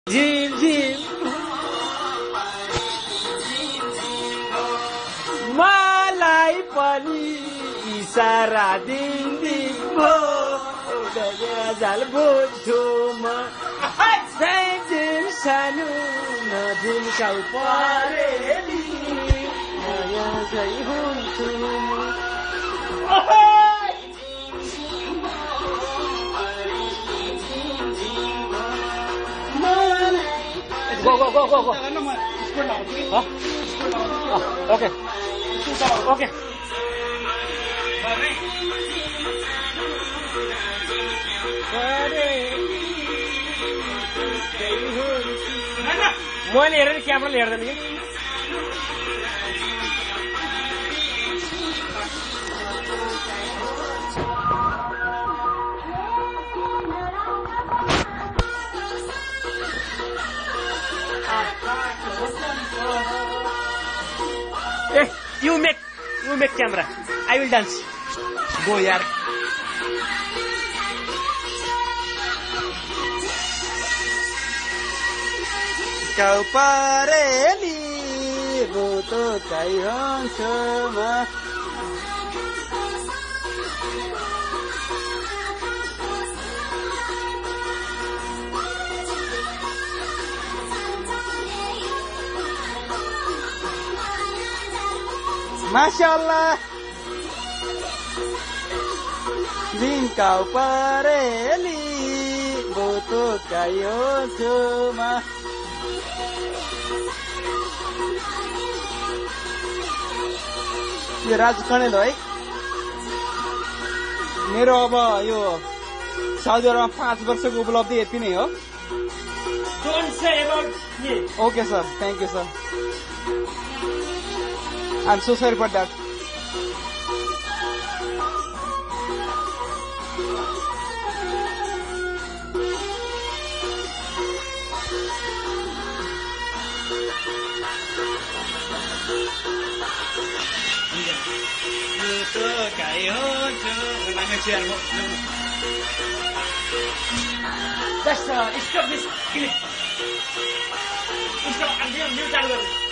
झिम झिम मलाई पनि इसारा दिन्दिन भो गजल बुझ्छु म सानो नझिम्काउ परेली नयाँ झै हुन्छु Go. Huh? Okay. Okay. मैले हेरेर क्यामेराले हेर्दैन कि You make camera. I will dance. Go yaar. Kau pareli buto kai hansama. Masyaallah. Din kau pareli buto kai hansama. यो राज कणेल है मेरो अब यो साउदी अरबमा 5 वर्षको उपलब्धि यति नै हो okay sir thank you sir I am so sorry for that Just stop this clip. Stop and new channel.